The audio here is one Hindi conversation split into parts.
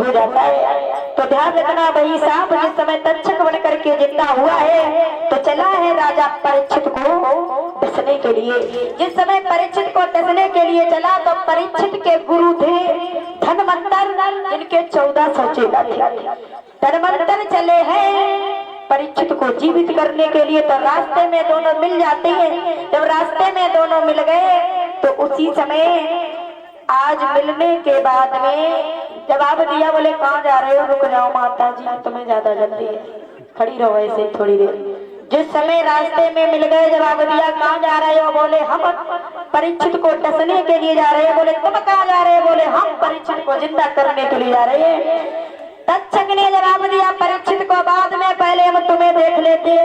हो जाता है। तो ध्यान रखना भाई साहब, जिस समय तक्षक बन करके जिंदा हुआ है तो चला है राजा परीक्षित को डसने के लिए। जिस समय परीक्षित को डसने के लिए चला तो परीक्षित के गुरु थे धनवंतर, इनके 1400 चेला थे। धनवंतर चले हैं परीक्षित को जीवित करने के लिए, तो रास्ते में दोनों मिल जाते हैं। जब रास्ते में दोनों मिल गए तो उसी समय आज मिलने के बाद में जवाब दिया, बोले कहाँ जा रहे हो? रुक जाओ माता जी, तुम्हें ज्यादा जल्दी है, खड़ी रहो ऐसे थोड़ी देर। जिस समय रास्ते में मिल गए जवाब दिया कहाँ जा रहे हो? बोले हम परीक्षित को डसने के लिए जा रहे हैं। बोले तुम कहाँ जा रहे हो? बोले हम परीक्षित को जिंदा करने के लिए जा रहे हैं। तक्षक ने जवाब दिया परीक्षित को बाद में, पहले हम तुम्हें देख लेते।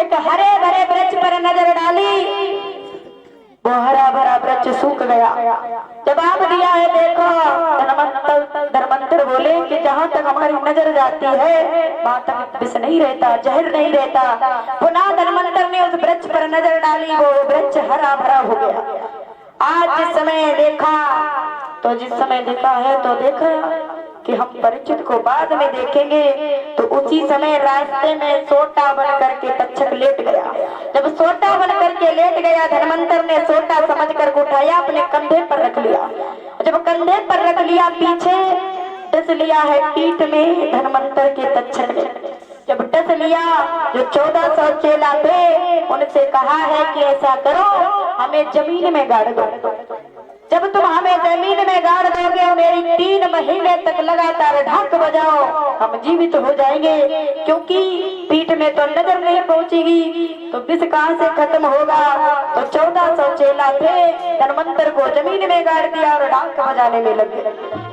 एक हरे भरे वृक्ष पर नजर डाली, वो हरा भरा वृक्ष सूख गया। जवाब दिया है देखो, धर्मंतर बोले कि जहाँ तक हमारी नजर जाती है वहाँ तक विष नहीं रहता, जहर नहीं रहता। पुनः धर्मंतर ने उस वृक्ष पर नजर डाली, वो वृक्ष हरा भरा हो गया। आज जिस समय देखा तो जिस समय देखा है तो देखा कि हम परीक्षित को बाद में देखेंगे। तो उसी समय रास्ते में सोटा बन करके तक्षक लेट गया। जब सोटा बन करके लेट गया, धनवंतर ने सोटा समझकर उठाया, अपने कंधे पर रख लिया। जब कंधे पर रख लिया, पीछे डस लिया है पीठ में धनवंतर के तक्षक ने। जब डस लिया, जो 1400 चेला थे उनसे कहा है कि ऐसा करो, हमें जमीन में गाड़ दो। जब तुम हमें जमीन में गाड़ दोगे, मेरी 3 महीने तक लगातार ढाक बजाओ, हम जीवित हो जाएंगे। क्योंकि पीठ में तो नजर नहीं पहुंचेगी तो विष कहां से खत्म होगा। तो 1400 चेला थे, धनवंतर को जमीन में गाड़ दिया और ढाक बजाने में लगे।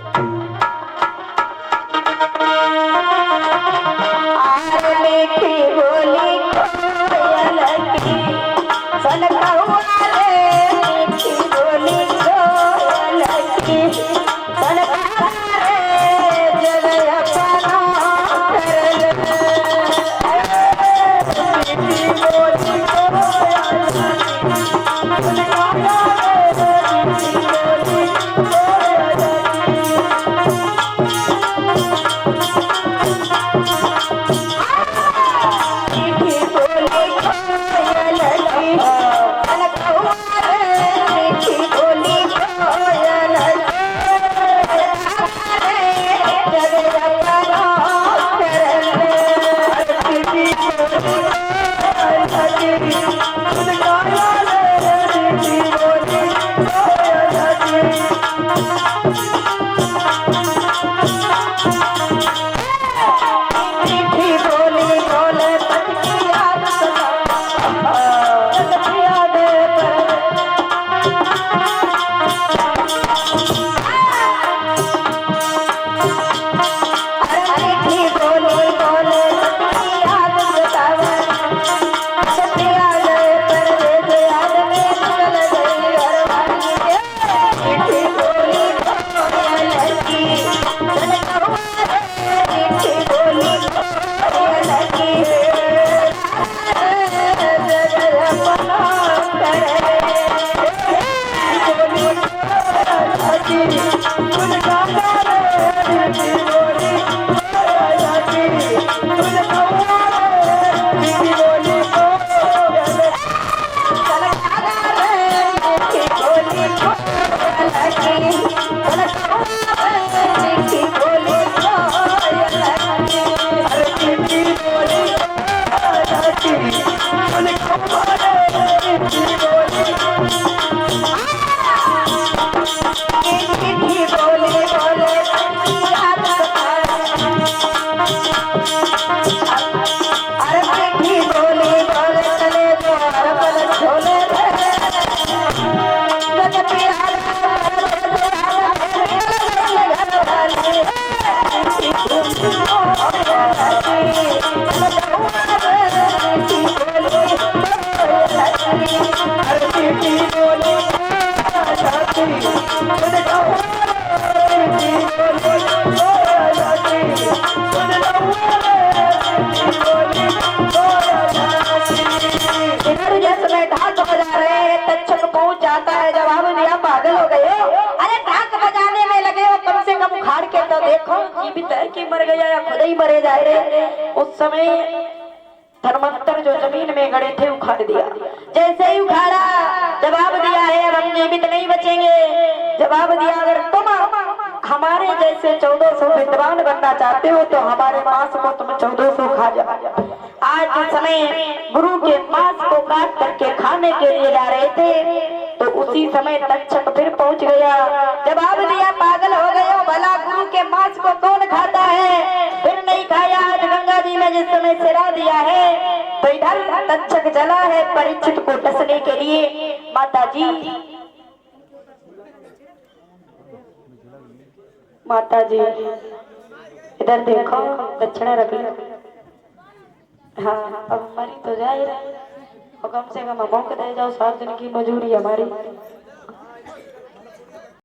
कौन जीवित है कि मर गया या खुद ही मरे जा रहे। उस समय धर्मांतर जो जमीन में गड़े थे उखाड़ दिया। जैसे ही उखाड़ा जवाब दिया है अब हम जीवित नहीं बचेंगे। जवाब दिया अगर तुम हमारे जैसे 1400 विद्वान बनना चाहते हो तो हमारे मांस को तुम 1400 खा जाओ। आज के समय गुरु के मांस को काट करके खाने के लिए जा रहे थे तो उसी समय तक्षक फिर पहुंच गया। जवाब दिया पागल हो गए हो, भला गुरु के मांस को कौन खाता है। फिर नहीं खाया। आज गंगा जी में जिस समय सिरा दिया है तो इधर तक्षक चला है परीक्षित को डसने के लिए। माता जी इधर देखो दक्षिणा रखी। हाँ अब हमारी तो जाए और कम से कम हमको दे जाओ, 7 दिन की मजूरी हमारी।